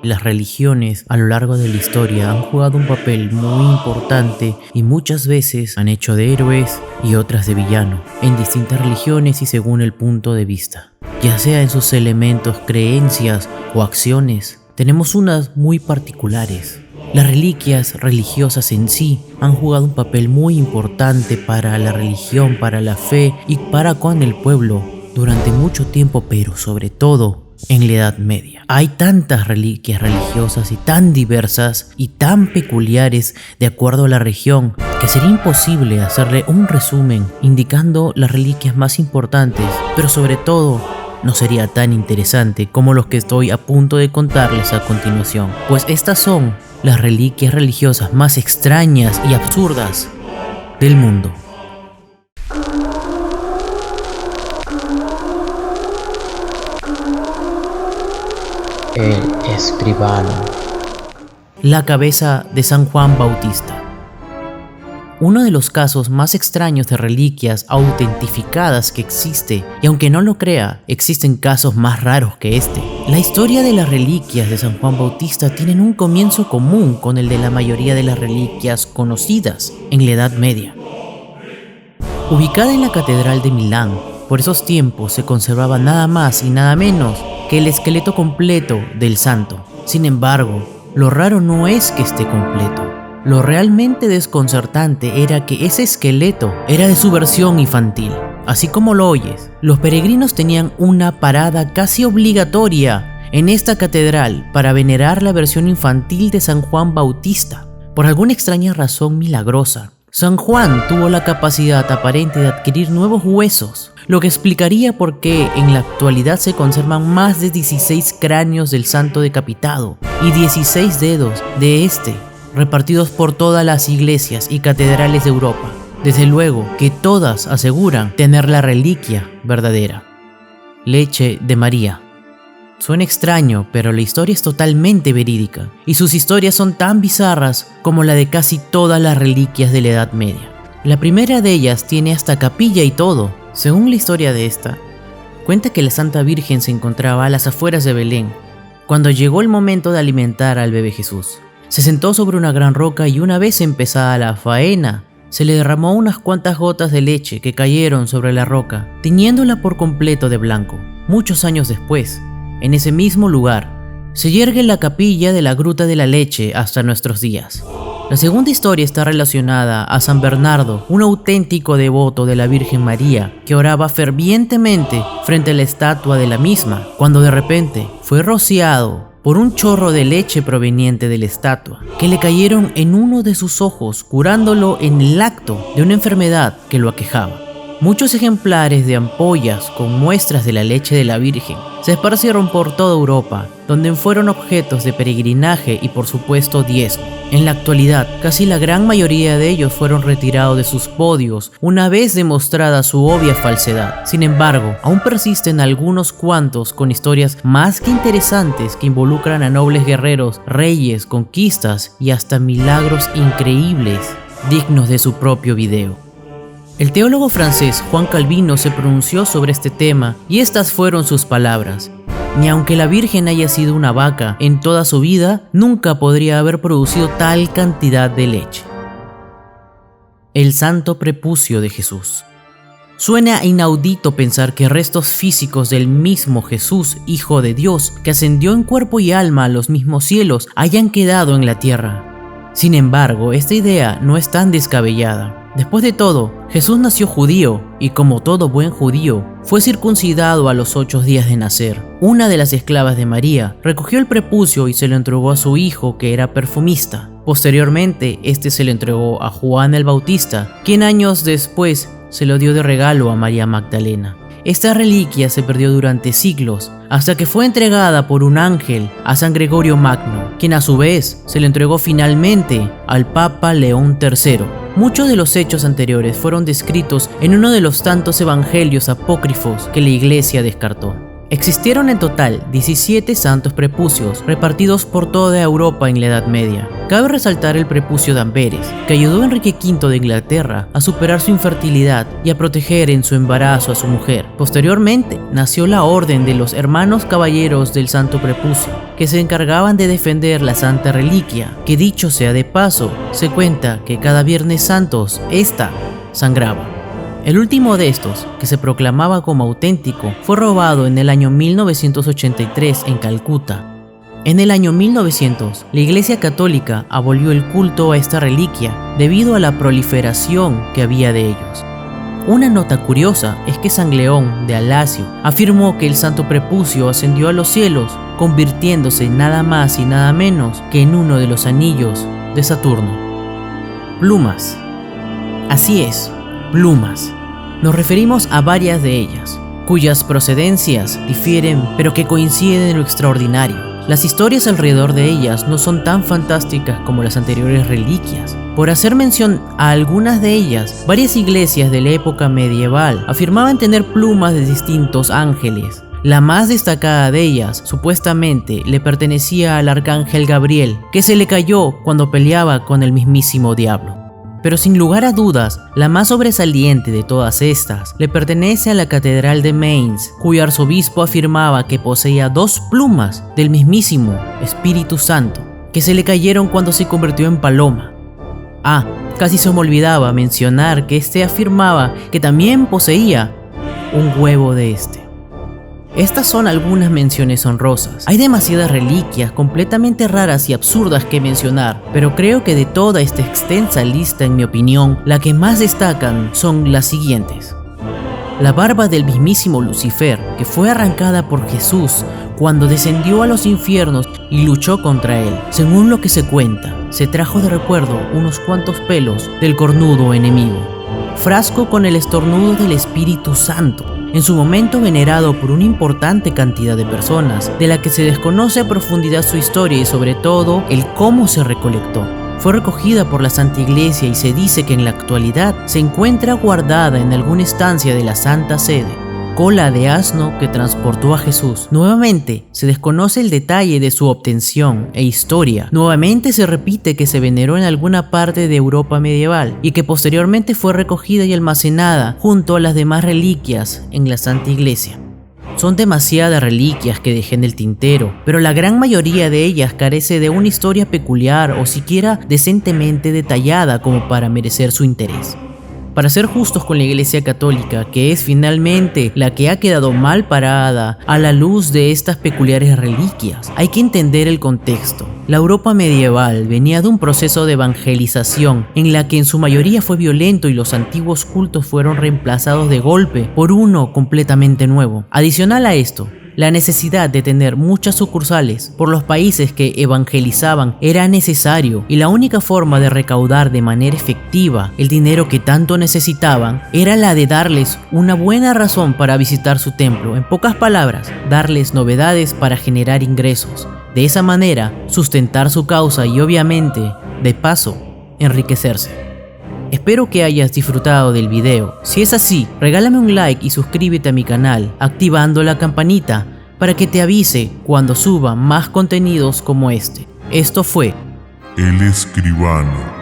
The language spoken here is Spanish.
Las religiones a lo largo de la historia han jugado un papel muy importante y muchas veces han hecho de héroes y otras de villanos, en distintas religiones y según el punto de vista. Ya sea en sus elementos, creencias o acciones, tenemos unas muy particulares. Las reliquias religiosas en sí han jugado un papel muy importante para la religión, para la fe y para con el pueblo durante mucho tiempo, pero sobre todo en la Edad Media. Hay tantas reliquias religiosas y tan diversas y tan peculiares de acuerdo a la región que sería imposible hacerle un resumen indicando las reliquias más importantes, pero sobre todo no sería tan interesante como los que estoy a punto de contarles a continuación, pues estas son las reliquias religiosas más extrañas y absurdas del mundo. El escribano. La cabeza de San Juan Bautista. Uno de los casos más extraños de reliquias autentificadas que existe, y aunque no lo crea, existen casos más raros que este. La historia de las reliquias de San Juan Bautista tienen un comienzo común con el de la mayoría de las reliquias conocidas en la Edad Media. Ubicada en la Catedral de Milán, por esos tiempos se conservaba nada más y nada menos que el esqueleto completo del santo. Sin embargo, lo raro no es que esté completo. Lo realmente desconcertante era que ese esqueleto era de su versión infantil. Así como lo oyes, los peregrinos tenían una parada casi obligatoria en esta catedral para venerar la versión infantil de San Juan Bautista. Por alguna extraña razón milagrosa, San Juan tuvo la capacidad aparente de adquirir nuevos huesos, lo que explicaría por qué en la actualidad se conservan más de 16 cráneos del santo decapitado y 16 dedos de este, repartidos por todas las iglesias y catedrales de Europa. Desde luego que todas aseguran tener la reliquia verdadera. Leche de María. Suena extraño, pero la historia es totalmente verídica, y sus historias son tan bizarras como la de casi todas las reliquias de la Edad Media. La primera de ellas tiene hasta capilla y todo. Según la historia de esta, cuenta que la Santa Virgen se encontraba a las afueras de Belén, cuando llegó el momento de alimentar al bebé Jesús. Se sentó sobre una gran roca y una vez empezada la faena, se le derramó unas cuantas gotas de leche que cayeron sobre la roca, tiñéndola por completo de blanco. Muchos años después, en ese mismo lugar, se yergue la capilla de la Gruta de la Leche hasta nuestros días. La segunda historia está relacionada a San Bernardo, un auténtico devoto de la Virgen María que oraba fervientemente frente a la estatua de la misma, cuando de repente fue rociado por un chorro de leche proveniente de la estatua, que le cayeron en uno de sus ojos, curándolo en el acto de una enfermedad que lo aquejaba. Muchos ejemplares de ampollas con muestras de la leche de la Virgen se esparcieron por toda Europa, donde fueron objetos de peregrinaje y por supuesto diezmo. En la actualidad, casi la gran mayoría de ellos fueron retirados de sus podios una vez demostrada su obvia falsedad. Sin embargo, aún persisten algunos cuantos con historias más que interesantes que involucran a nobles guerreros, reyes, conquistas y hasta milagros increíbles dignos de su propio video. El teólogo francés Juan Calvino se pronunció sobre este tema y estas fueron sus palabras: ni aunque la Virgen haya sido una vaca en toda su vida, nunca podría haber producido tal cantidad de leche. El santo prepucio de Jesús. Suena inaudito pensar que restos físicos del mismo Jesús, Hijo de Dios, que ascendió en cuerpo y alma a los mismos cielos, hayan quedado en la tierra. Sin embargo, esta idea no es tan descabellada. Después de todo, Jesús nació judío y como todo buen judío, fue circuncidado a los 8 días de nacer. Una de las esclavas de María recogió el prepucio y se lo entregó a su hijo, que era perfumista. Posteriormente, este se lo entregó a Juan el Bautista, quien años después se lo dio de regalo a María Magdalena. Esta reliquia se perdió durante siglos, hasta que fue entregada por un ángel a San Gregorio Magno, quien a su vez se lo entregó finalmente al Papa León III. Muchos de los hechos anteriores fueron descritos en uno de los tantos evangelios apócrifos que la Iglesia descartó. Existieron en total 17 santos prepucios repartidos por toda Europa en la Edad Media. Cabe resaltar el prepucio de Amberes, que ayudó a Enrique V de Inglaterra a superar su infertilidad y a proteger en su embarazo a su mujer. Posteriormente, nació la Orden de los Hermanos Caballeros del Santo Prepucio, que se encargaban de defender la santa reliquia, que dicho sea de paso, se cuenta que cada Viernes Santos esta sangraba. El último de estos, que se proclamaba como auténtico, fue robado en el año 1983 en Calcuta. En el año 1900, la Iglesia Católica abolió el culto a esta reliquia debido a la proliferación que había de ellos. Una nota curiosa es que San León de Alacio afirmó que el santo prepucio ascendió a los cielos, convirtiéndose nada más y nada menos que en uno de los anillos de Saturno. Plumas. Así es, plumas. Nos referimos a varias de ellas, cuyas procedencias difieren pero que coinciden en lo extraordinario. Las historias alrededor de ellas no son tan fantásticas como las anteriores reliquias. Por hacer mención a algunas de ellas, varias iglesias de la época medieval afirmaban tener plumas de distintos ángeles. La más destacada de ellas, supuestamente, le pertenecía al arcángel Gabriel, que se le cayó cuando peleaba con el mismísimo diablo. Pero sin lugar a dudas, la más sobresaliente de todas estas le pertenece a la Catedral de Mainz, cuyo arzobispo afirmaba que poseía 2 plumas del mismísimo Espíritu Santo, que se le cayeron cuando se convirtió en paloma. Casi se me olvidaba mencionar que este afirmaba que también poseía un huevo de este. Estas son algunas menciones honrosas. Hay demasiadas reliquias completamente raras y absurdas que mencionar, pero creo que de toda esta extensa lista, en mi opinión, la que más destacan son las siguientes. La barba del mismísimo Lucifer, que fue arrancada por Jesús cuando descendió a los infiernos y luchó contra él. Según lo que se cuenta, se trajo de recuerdo unos cuantos pelos del cornudo enemigo. Frasco con el estornudo del Espíritu Santo, en su momento venerado por una importante cantidad de personas, de la que se desconoce a profundidad su historia y sobre todo el cómo se recolectó. Fue recogida por la Santa Iglesia y se dice que en la actualidad se encuentra guardada en alguna estancia de la Santa Sede. Cola de asno que transportó a Jesús. Nuevamente se desconoce el detalle de su obtención e historia. Nuevamente se repite que se veneró en alguna parte de Europa medieval y que posteriormente fue recogida y almacenada junto a las demás reliquias en la Santa Iglesia. Son demasiadas reliquias que dejé en el tintero, pero la gran mayoría de ellas carece de una historia peculiar o siquiera decentemente detallada como para merecer su interés. Para ser justos con la Iglesia Católica, que es finalmente la que ha quedado mal parada a la luz de estas peculiares reliquias, hay que entender el contexto. La Europa medieval venía de un proceso de evangelización en la que en su mayoría fue violento y los antiguos cultos fueron reemplazados de golpe por uno completamente nuevo. Adicional a esto, la necesidad de tener muchas sucursales por los países que evangelizaban era necesario y la única forma de recaudar de manera efectiva el dinero que tanto necesitaban era la de darles una buena razón para visitar su templo. En pocas palabras, darles novedades para generar ingresos. De esa manera, sustentar su causa y obviamente, de paso, enriquecerse. Espero que hayas disfrutado del video. Si es así, regálame un like y suscríbete a mi canal, activando la campanita para que te avise cuando suba más contenidos como este. Esto fue El Escribano.